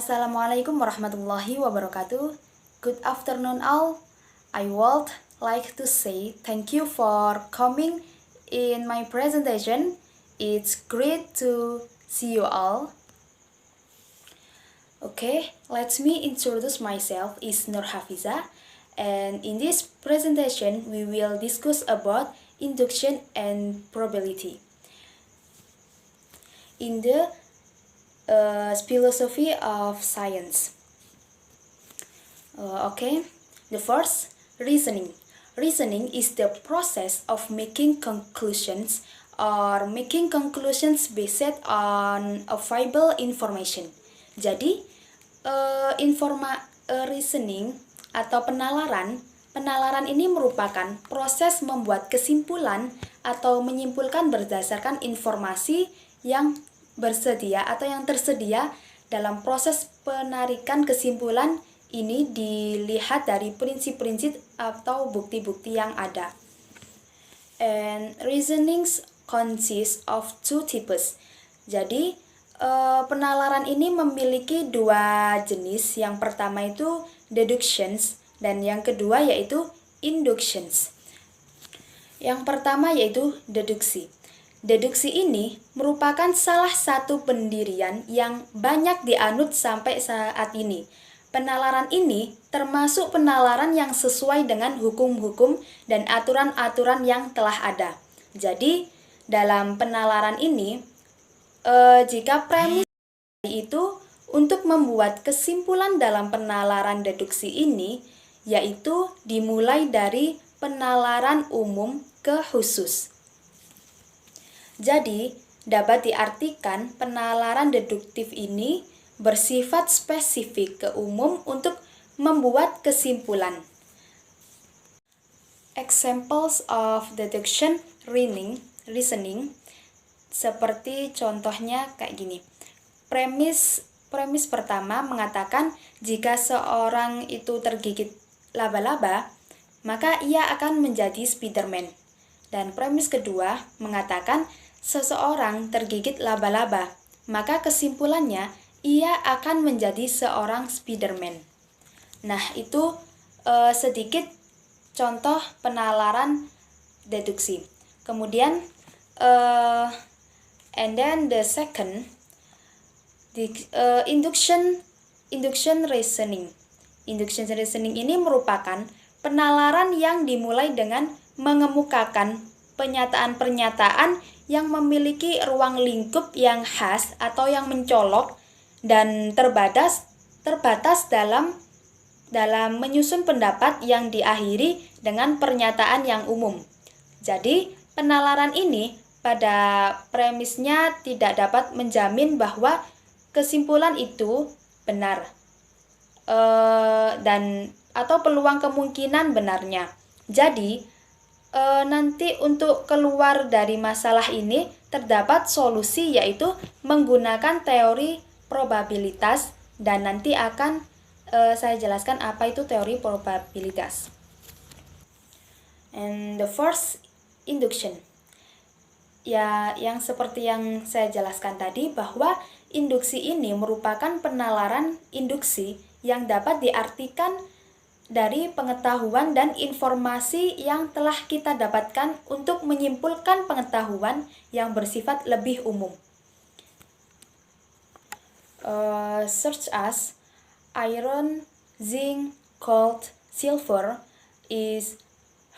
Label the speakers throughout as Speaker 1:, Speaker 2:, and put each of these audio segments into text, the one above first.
Speaker 1: Assalamualaikum warahmatullahi wabarakatuh. Good afternoon all. I would like to say thank you for coming in my presentation. It's great to see you all. Okay, let me introduce myself. Is Nur Hafiza, and in this presentation we will discuss about induction and probability. In the philosophy of science. Okay, the first, reasoning. Reasoning is the process of making conclusions based on available information. Jadi, reasoning atau penalaran ini merupakan proses membuat kesimpulan atau menyimpulkan berdasarkan informasi yang bersedia atau yang tersedia. Dalam proses penarikan kesimpulan ini dilihat dari prinsip-prinsip atau bukti-bukti yang ada. And reasonings consist of two types. Jadi penalaran ini memiliki dua jenis. Yang pertama itu deductions dan yang kedua yaitu inductions. Yang pertama yaitu deduksi. Deduksi ini merupakan salah satu pendirian yang banyak dianut sampai saat ini. Penalaran ini termasuk penalaran yang sesuai dengan hukum-hukum dan aturan-aturan yang telah ada. Jadi, dalam penalaran ini, jika premis itu untuk membuat kesimpulan dalam penalaran deduksi ini, yaitu dimulai dari penalaran umum ke khusus. Jadi, dapat diartikan penalaran deduktif ini bersifat spesifik ke umum untuk membuat kesimpulan. Examples of deduction reasoning seperti contohnya kayak gini. Premis pertama mengatakan jika seorang itu tergigit laba-laba, maka ia akan menjadi Spiderman. Dan premis kedua mengatakan seseorang tergigit laba-laba, maka kesimpulannya ia akan menjadi seorang Spiderman. Nah, itu sedikit contoh penalaran deduksi. Kemudian, and then the second, induction reasoning. Induction reasoning ini merupakan penalaran yang dimulai dengan mengemukakan pernyataan-pernyataan yang memiliki ruang lingkup yang khas atau yang mencolok dan terbatas dalam menyusun pendapat yang diakhiri dengan pernyataan yang umum. Jadi, penalaran ini pada premisnya tidak dapat menjamin bahwa kesimpulan itu benar atau peluang kemungkinan benarnya. Jadi, nanti untuk keluar dari masalah ini terdapat solusi, yaitu menggunakan teori probabilitas, dan nanti akan saya jelaskan apa itu teori probabilitas. And the first, induction. Ya, yang seperti yang saya jelaskan tadi, bahwa induksi ini merupakan penalaran induksi yang dapat diartikan dari pengetahuan dan informasi yang telah kita dapatkan untuk menyimpulkan pengetahuan yang bersifat lebih umum. Such as iron, zinc, gold, silver is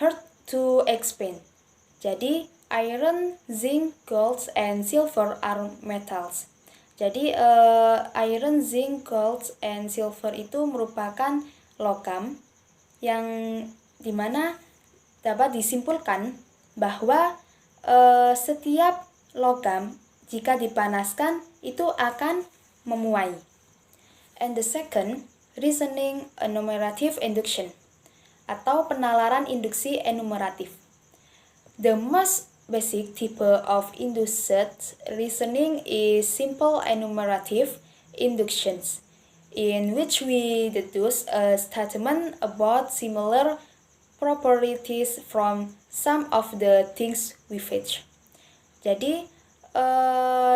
Speaker 1: hard to explain. Jadi, iron, zinc, gold, and silver are metals. Jadi, iron, zinc, gold, and silver itu merupakan logam yang dimana dapat disimpulkan bahwa setiap logam jika dipanaskan itu akan memuai. And the second, reasoning enumerative induction atau penalaran induksi enumeratif. The most basic type of induced reasoning is simple enumerative inductions, in which we deduce a statement about similar properties from some of the things we fetch. Jadi,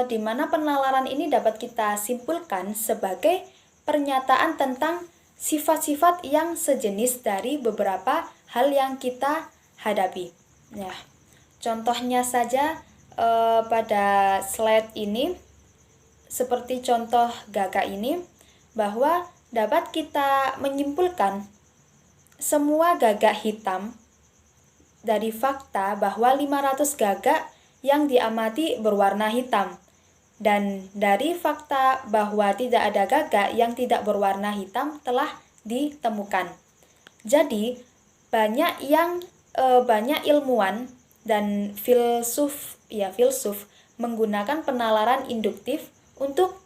Speaker 1: di mana penalaran ini dapat kita simpulkan sebagai pernyataan tentang sifat-sifat yang sejenis dari beberapa hal yang kita hadapi. Nah, contohnya saja pada slide ini, seperti contoh gagak ini, bahwa dapat kita menyimpulkan semua gagak hitam dari fakta bahwa 500 gagak yang diamati berwarna hitam. Dan dari fakta bahwa tidak ada gagak yang tidak berwarna hitam telah ditemukan. Jadi, banyak ilmuwan dan filsuf menggunakan penalaran induktif untuk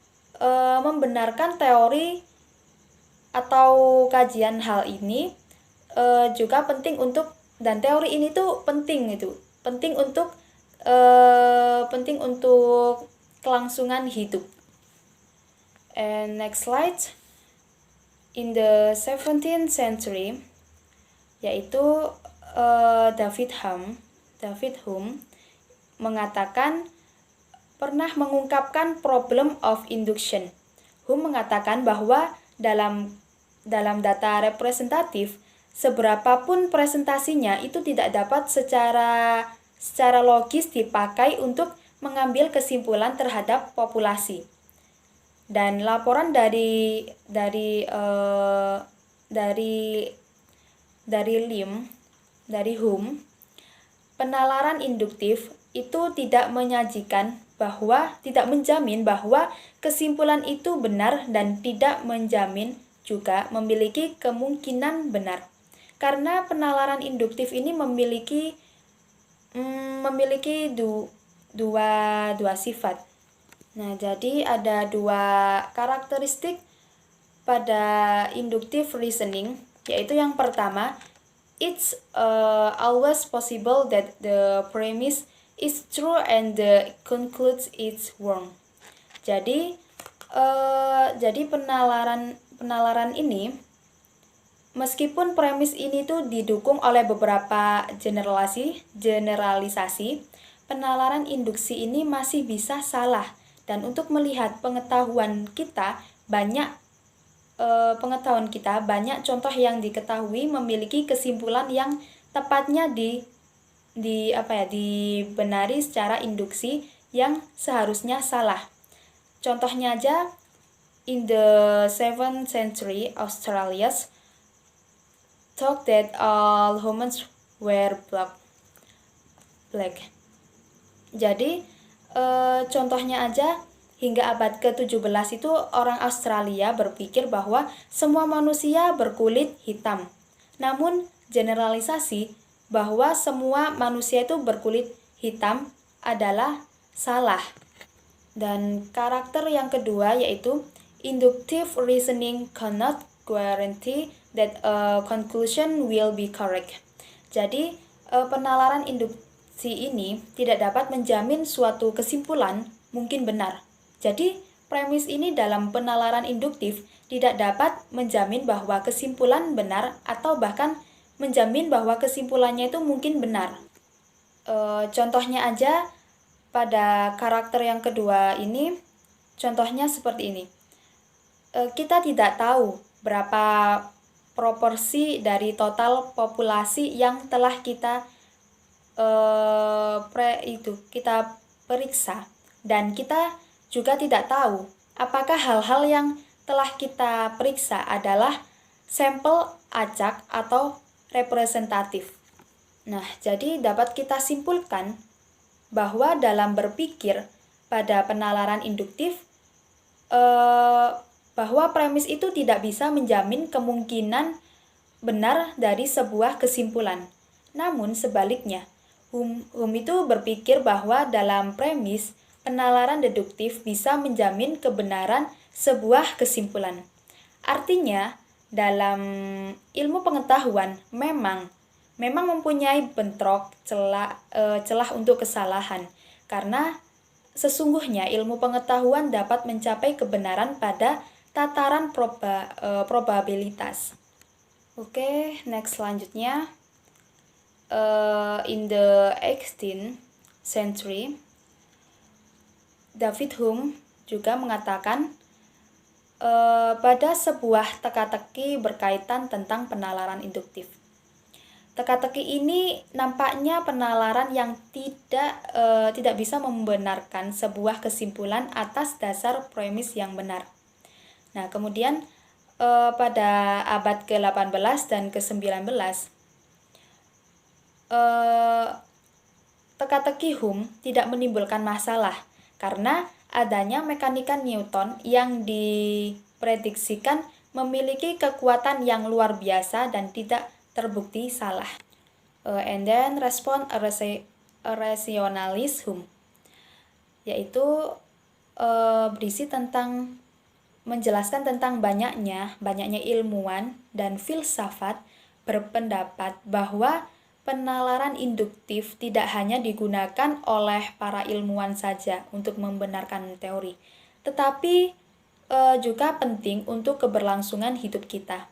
Speaker 1: membenarkan teori atau kajian hal ini. Juga penting untuk, dan teori ini tuh penting untuk kelangsungan hidup. And next slide. In the 17th century, yaitu David Hume mengatakan, pernah mengungkapkan problem of induction. Hume mengatakan bahwa dalam data representatif, seberapapun presentasinya itu tidak dapat secara logis dipakai untuk mengambil kesimpulan terhadap populasi. Dan laporan dari Hume, penalaran induktif itu tidak menjamin bahwa kesimpulan itu benar dan tidak menjamin juga memiliki kemungkinan benar. Karena penalaran induktif ini memiliki dua sifat. Nah, jadi ada dua karakteristik pada inductive reasoning, yaitu yang pertama, it's always possible that the premise is true and the concludes it's wrong. Jadi penalaran ini, meskipun premis ini tuh didukung oleh beberapa generalisasi, penalaran induksi ini masih bisa salah. Dan untuk melihat pengetahuan kita, banyak contoh yang diketahui memiliki kesimpulan yang tepatnya dibenari secara induksi yang seharusnya salah. Contohnya aja, in the 7th century, Australia thought that all humans were black. Jadi, contohnya aja, hingga abad ke-17 itu orang Australia berpikir bahwa semua manusia berkulit hitam. Namun, generalisasi bahwa semua manusia itu berkulit hitam adalah salah. Dan karakter yang kedua yaitu inductive reasoning cannot guarantee that a conclusion will be correct. Jadi, penalaran induksi ini tidak dapat menjamin suatu kesimpulan mungkin benar. Jadi, premis ini dalam penalaran induktif tidak dapat menjamin bahwa kesimpulan benar atau bahkan menjamin bahwa kesimpulannya itu mungkin benar. Contohnya aja pada karakter yang kedua ini, contohnya seperti ini. Kita tidak tahu berapa proporsi dari total populasi yang telah kita periksa, dan kita juga tidak tahu apakah hal-hal yang telah kita periksa adalah sampel acak atau representatif. Nah, jadi dapat kita simpulkan bahwa dalam berpikir pada penalaran induktif, bahwa premis itu tidak bisa menjamin kemungkinan benar dari sebuah kesimpulan. Namun sebaliknya, Hume itu berpikir bahwa dalam premis, penalaran deduktif bisa menjamin kebenaran sebuah kesimpulan. Artinya, dalam ilmu pengetahuan memang mempunyai bentrok celah untuk kesalahan, karena sesungguhnya ilmu pengetahuan dapat mencapai kebenaran pada tataran probabilitas. Oke, next selanjutnya. In the 18th century, David Hume juga mengatakan pada sebuah teka-teki berkaitan tentang penalaran induktif. Teka-teki ini nampaknya penalaran yang tidak bisa membenarkan sebuah kesimpulan atas dasar premis yang benar. Nah, kemudian pada abad ke-18 dan ke-19, teka-teki Hume tidak menimbulkan masalah karena adanya mekanika Newton yang diprediksikan memiliki kekuatan yang luar biasa dan tidak terbukti salah. And then respond a rationalist Hume, yaitu berisi tentang menjelaskan tentang banyaknya ilmuwan dan filsafat berpendapat bahwa penalaran induktif tidak hanya digunakan oleh para ilmuwan saja untuk membenarkan teori, tetapi juga penting untuk keberlangsungan hidup kita.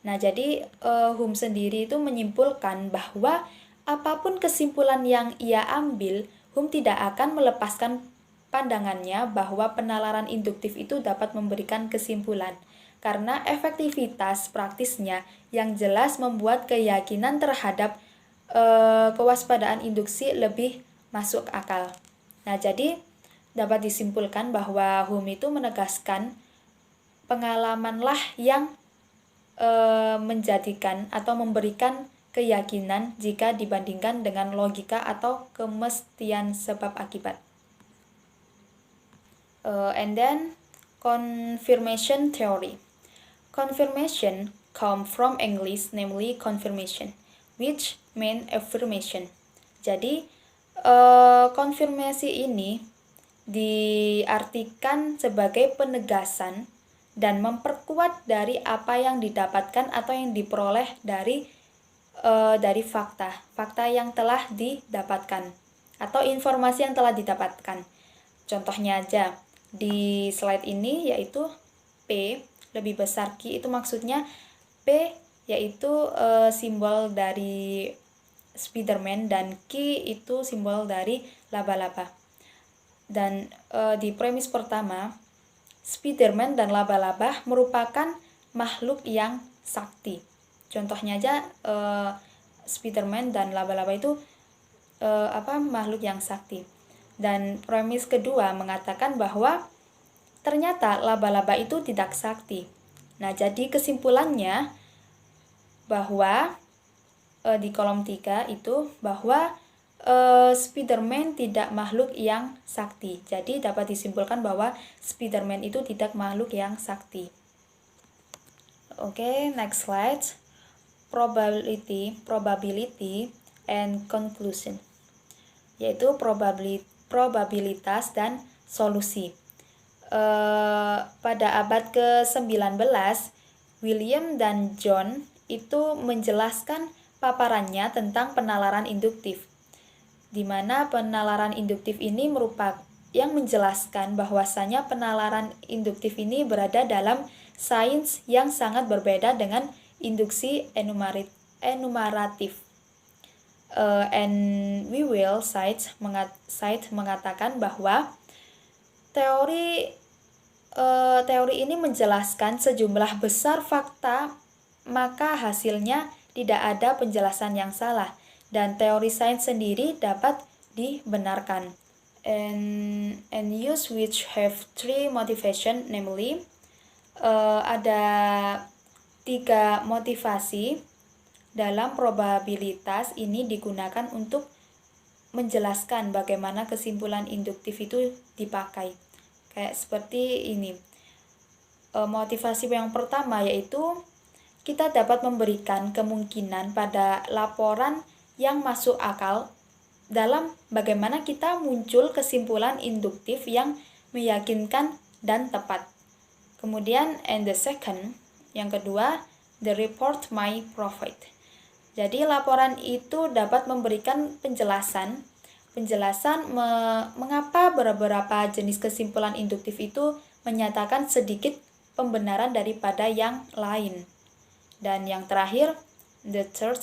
Speaker 1: Nah, jadi Hume sendiri itu menyimpulkan bahwa apapun kesimpulan yang ia ambil, Hume tidak akan melepaskan pandangannya bahwa penalaran induktif itu dapat memberikan kesimpulan, karena efektivitas praktisnya yang jelas membuat keyakinan terhadap kewaspadaan induksi lebih masuk akal. Nah, jadi dapat disimpulkan bahwa Hume itu menegaskan pengalamanlah yang menjadikan atau memberikan keyakinan jika dibandingkan dengan logika atau kemestian sebab akibat. And then confirmation theory. Confirmation come from English, namely confirmation, which mean affirmation. Jadi konfirmasi ini diartikan sebagai penegasan dan memperkuat dari apa yang didapatkan atau yang diperoleh dari fakta yang telah didapatkan atau informasi yang telah didapatkan. Contohnya aja di slide ini, yaitu P lebih besar Q, itu maksudnya P yaitu simbol dari Spiderman dan Q itu simbol dari laba-laba. Dan di premis pertama, Spiderman dan laba-laba merupakan makhluk yang sakti. Contohnya aja Spiderman dan laba-laba itu makhluk yang sakti. Dan premis kedua mengatakan bahwa ternyata laba-laba itu tidak sakti. Nah, jadi kesimpulannya bahwa di kolom 3 itu bahwa Spiderman tidak makhluk yang sakti. Jadi dapat disimpulkan bahwa Spiderman itu tidak makhluk yang sakti. Oke, next slide. Probability and conclusion, yaitu probabilitas dan solusi. Pada abad ke-19, William dan John itu menjelaskan paparannya tentang penalaran induktif, di mana penalaran induktif ini merupakan yang menjelaskan bahwasanya penalaran induktif ini berada dalam sains yang sangat berbeda dengan induksi enumeratif. And we will cite mengatakan bahwa teori ini menjelaskan sejumlah besar fakta, maka hasilnya tidak ada penjelasan yang salah, dan teori sains sendiri dapat dibenarkan. And use which have three motivation, namely ada 3 motivasi dalam probabilitas ini digunakan untuk menjelaskan bagaimana kesimpulan induktif itu dipakai. Kayak seperti ini. Motivasi yang pertama yaitu kita dapat memberikan kemungkinan pada laporan yang masuk akal dalam bagaimana kita muncul kesimpulan induktif yang meyakinkan dan tepat. Kemudian and the second, yang kedua, the report may provide. Jadi laporan itu dapat memberikan penjelasan mengapa beberapa jenis kesimpulan induktif itu menyatakan sedikit pembenaran daripada yang lain. Dan yang terakhir, the third,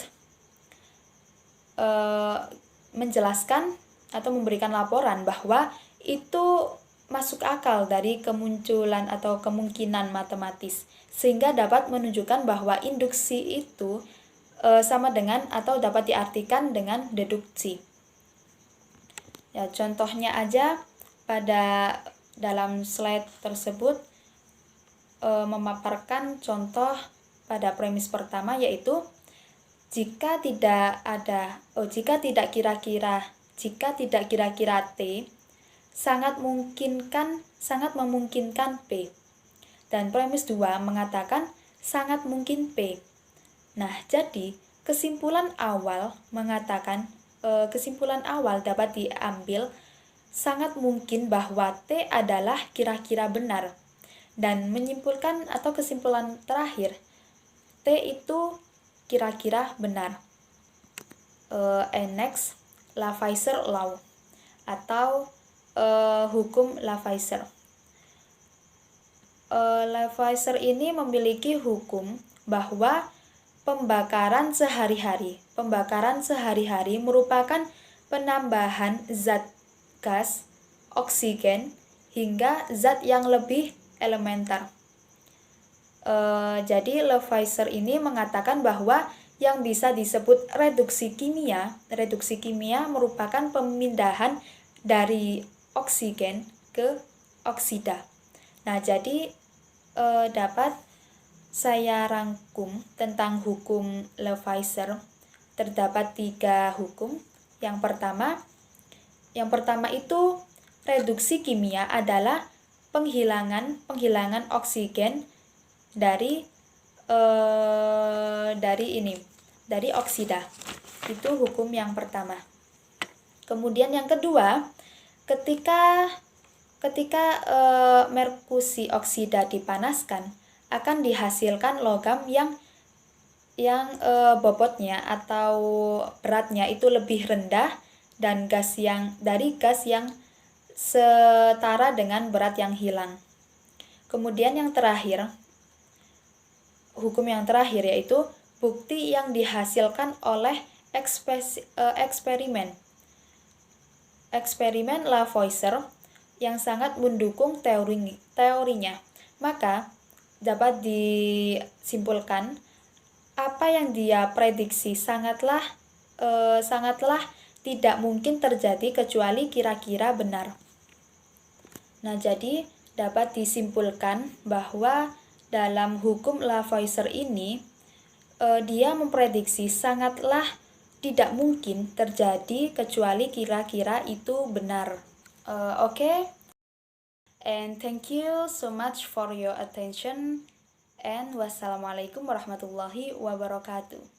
Speaker 1: menjelaskan atau memberikan laporan bahwa itu masuk akal dari kemunculan atau kemungkinan matematis, sehingga dapat menunjukkan bahwa induksi itu sama dengan atau dapat diartikan dengan deduksi. Ya, contohnya aja pada dalam slide tersebut memaparkan contoh pada premis pertama, yaitu jika tidak kira-kira T sangat memungkinkan P. Dan premis 2 mengatakan sangat mungkin P. Nah, jadi kesimpulan awal dapat diambil sangat mungkin bahwa T adalah kira-kira benar. Dan menyimpulkan atau kesimpulan terakhir, T itu kira-kira benar. Next, Lavoisier Law atau hukum Lavoisier. Lavoisier ini memiliki hukum bahwa pembakaran sehari-hari merupakan penambahan zat gas, oksigen, hingga zat yang lebih elementer. Jadi Lavoisier ini mengatakan bahwa yang bisa disebut reduksi kimia merupakan pemindahan dari oksigen ke oksida. Nah, jadi dapat saya rangkum tentang hukum Lavoisier. Terdapat 3 hukum. Yang pertama itu reduksi kimia adalah penghilangan oksigen dari oksida. Itu hukum yang pertama. Kemudian yang kedua, ketika merkusi oksida dipanaskan, akan dihasilkan logam yang bobotnya atau beratnya itu lebih rendah dan gas yang setara dengan berat yang hilang. Kemudian yang terakhir, hukum yang terakhir yaitu bukti yang dihasilkan oleh eksperimen Lavoisier yang sangat mendukung teorinya. Maka dapat disimpulkan apa yang dia prediksi sangatlah tidak mungkin terjadi kecuali kira-kira benar. Nah, jadi dapat disimpulkan bahwa dalam hukum Lavoisier ini dia memprediksi sangatlah tidak mungkin terjadi kecuali kira-kira itu benar. Okay? And thank you so much for your attention, and wassalamualaikum warahmatullahi wabarakatuh.